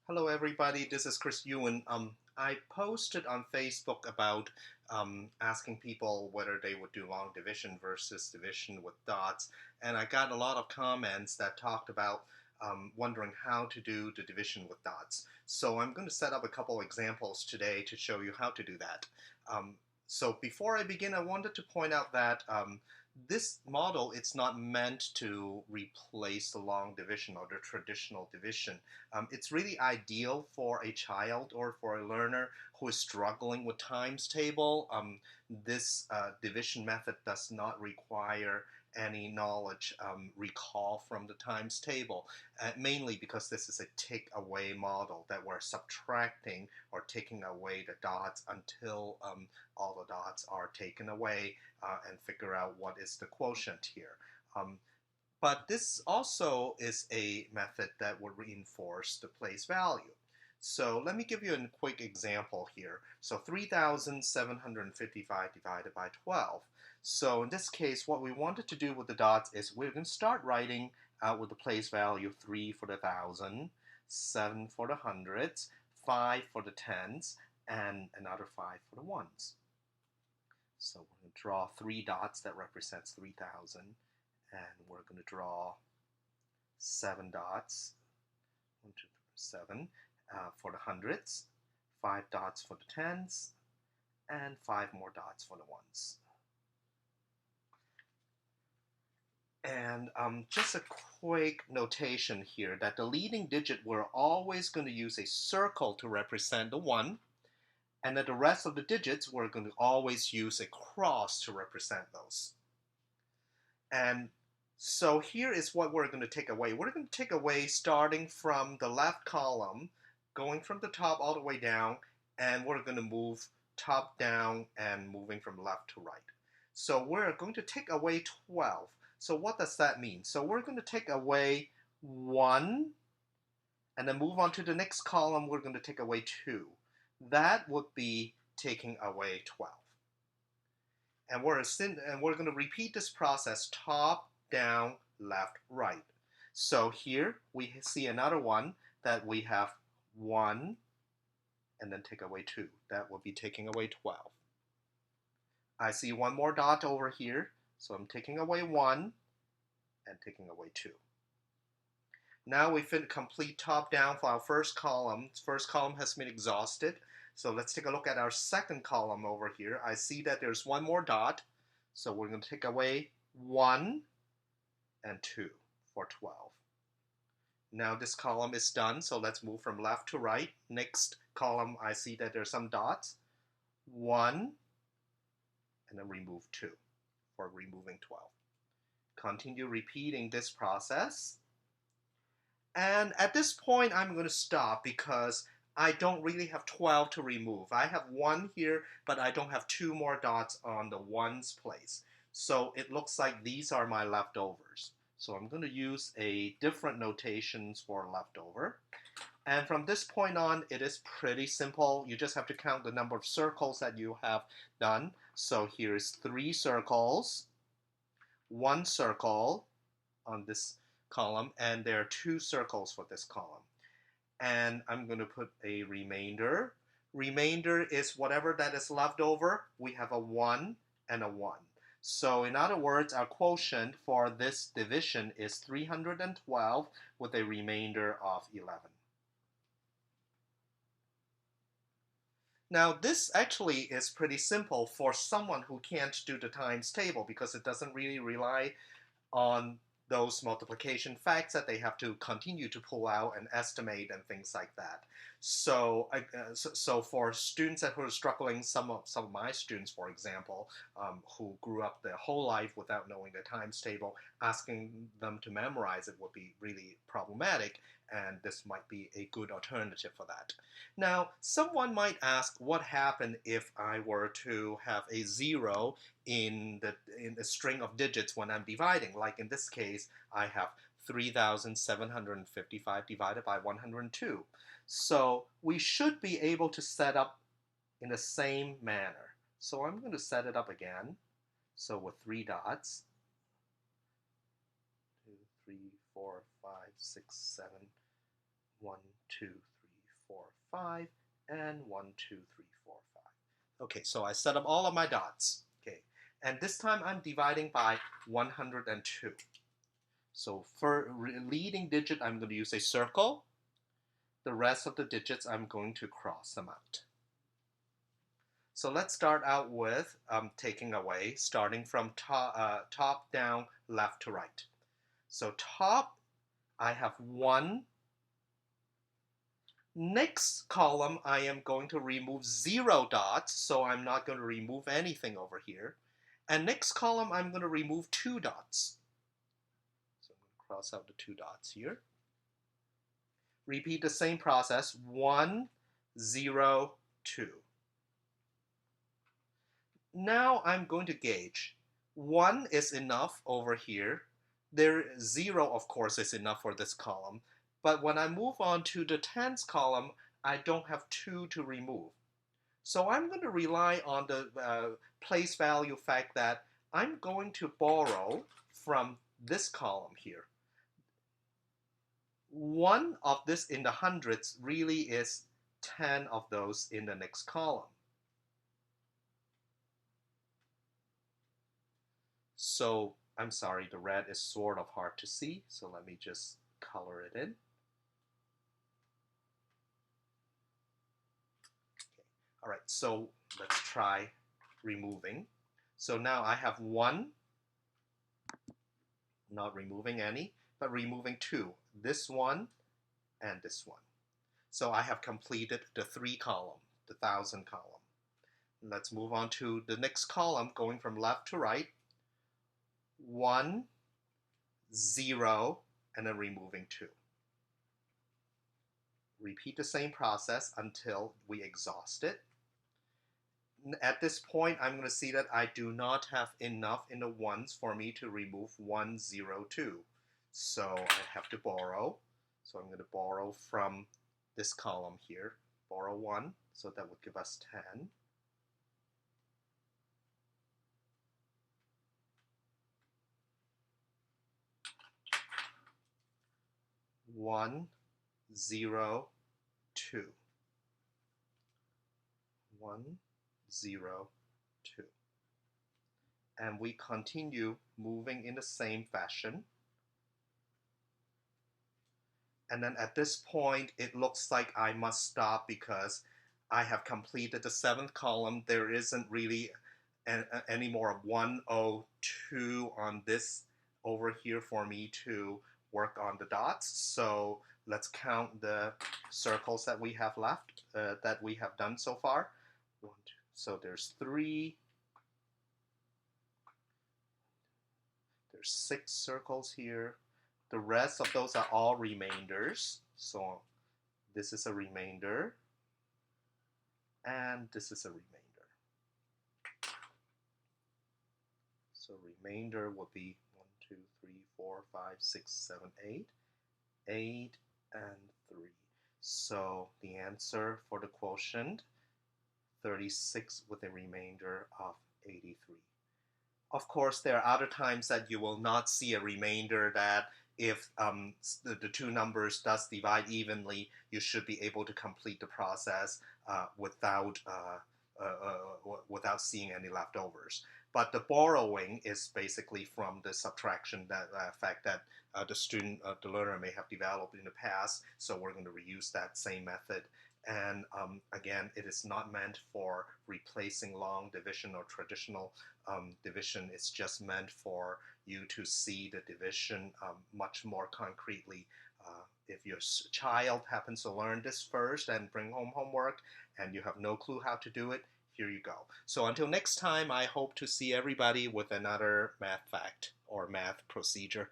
Hello, everybody. This is Chris Ewan. I posted on Facebook about asking people whether they would do long division versus division with dots, and I got a lot of comments that talked about wondering how to do the division with dots. So I'm going to set up a couple examples today to show you how to do that. Um, so before I begin, I wanted to point out that this model, it's not meant to replace the long division or the traditional division. It's really ideal for a child or for a learner who is struggling with times table. This division method does not require any knowledge recall from the times table, mainly because this is a take away model that we're subtracting or taking away the dots until all the dots are taken away and figure out what is the quotient here. But this also is a method that will reinforce the place value. So let me give you a quick example here. So 3,755 divided by 12. So in this case, what we wanted to do with the dots is we're going to start writing out with the place value 3 for the thousand, 7 for the hundreds, 5 for the tens, and another 5 for the ones. So we're going to draw 3 dots that represents 3,000, and we're going to draw 7 dots, 1, 2, 3, 7, for the hundreds, 5 dots for the tens, and 5 more dots for the ones. And just a quick notation here that the leading digit, we're always going to use a circle to represent the 1, and that the rest of the digits, we're going to always use a cross to represent those. And so here is what we're going to take away. We're going to take away starting from the left column, going from the top all the way down, and we're going to move top down and moving from left to right. So we're going to take away 12. So what does that mean? So we're going to take away 1, and then move on to the next column, we're going to take away 2. That would be taking away 12. And we're going to repeat this process top, down, left, right. So here we see another one that we have 1 and then take away 2. That will be taking away 12. I see one more dot over here, so I'm taking away 1 and taking away 2. Now we complete top down for our first column. First column has been exhausted. So let's take a look at our second column over here. I see that there's one more dot. So we're going to take away 1 and 2 for 12. Now this column is done, so let's move from left to right. Next column, I see that there's some dots. 1 and then remove 2 for removing 12. Continue repeating this process. And at this point, I'm going to stop because I don't really have 12 to remove. I have 1 here, but I don't have 2 more dots on the ones place. So it looks like these are my leftovers. So I'm going to use a different notations for leftover. And from this point on, it is pretty simple. You just have to count the number of circles that you have done. So here's 3 circles, 1 circle on this column, and there are 2 circles for this column. And I'm going to put a remainder. Remainder is whatever that is left over. We have a 1 and a 1. So in other words, our quotient for this division is 312 with a remainder of 11. Now this actually is pretty simple for someone who can't do the times table because it doesn't really rely on those multiplication facts that they have to continue to pull out and estimate and things like that. So, so for students who are struggling, some of my students, for example, who grew up their whole life without knowing the times table, asking them to memorize it would be really problematic, and this might be a good alternative for that. Now, someone might ask, what happened if I were to have a 0 in the string of digits when I'm dividing? Like in this case, I have 3,755 divided by 102. So we should be able to set up in the same manner. So I'm going to set it up again. So with 3 dots, 2, 3, 4, 5, 6, 7, 1, 2, 3, 4, 5, and 1, 2, 3, 4, 5. Okay, so I set up all of my dots. Okay, and this time I'm dividing by 102. So for leading digit, I'm going to use a circle. The rest of the digits, I'm going to cross them out. So let's start out with taking away, starting from top down, left to right. So top, I have 1. Next column, I am going to remove 0 dots, so I'm not going to remove anything over here. And next column, I'm going to remove 2 dots. So I'm going to cross out the 2 dots here. Repeat the same process, 1, 0, 2. Now I'm going to gauge. 1 is enough over here. 0, of course, is enough for this column. But when I move on to the tens column, I don't have 2 to remove. So I'm going to rely on the place value fact that I'm going to borrow from this column here. 1 of this in the hundreds really is 10 of those in the next column. So I'm sorry, the red is sort of hard to see, so let me just color it in. Okay. All right, so let's try removing. So now I have 1, not removing any, but removing 2. This one and this one. So I have completed the 3 column, the 1,000 column. Let's move on to the next column, going from left to right. 1, 0, and then removing 2. Repeat the same process until we exhaust it. At this point, I'm going to see that I do not have enough in the ones for me to remove 1, 0, 2. So I have to borrow. So I'm going to borrow from this column here. Borrow 1, so that would give us 10. 1, 0, 2. 1, 0, 2. And we continue moving in the same fashion. And then at this point, it looks like I must stop because I have completed the 7th column. There isn't really any more of 102 on this over here for me to work on the dots. So let's count the circles that we have left, that we have done so far. 1, 2. So there's 3. There's 6 circles here. The rest of those are all remainders. So this is a remainder, and this is a remainder. So remainder will be 1, 2, 3, 4, 5, 6, 7, 8. 8 and 3. So the answer for the quotient, 36 with a remainder of 83. Of course, there are other times that you will not see a remainder, that if the 2 numbers does divide evenly, you should be able to complete the process without seeing any leftovers. But the borrowing is basically from the subtraction fact that the learner may have developed in the past, so we're going to reuse that same method. And again, it is not meant for replacing long division or traditional division. It's just meant for you to see the division much more concretely. If your child happens to learn this first and bring home homework and you have no clue how to do it, here you go. So until next time, I hope to see everybody with another math fact or math procedure.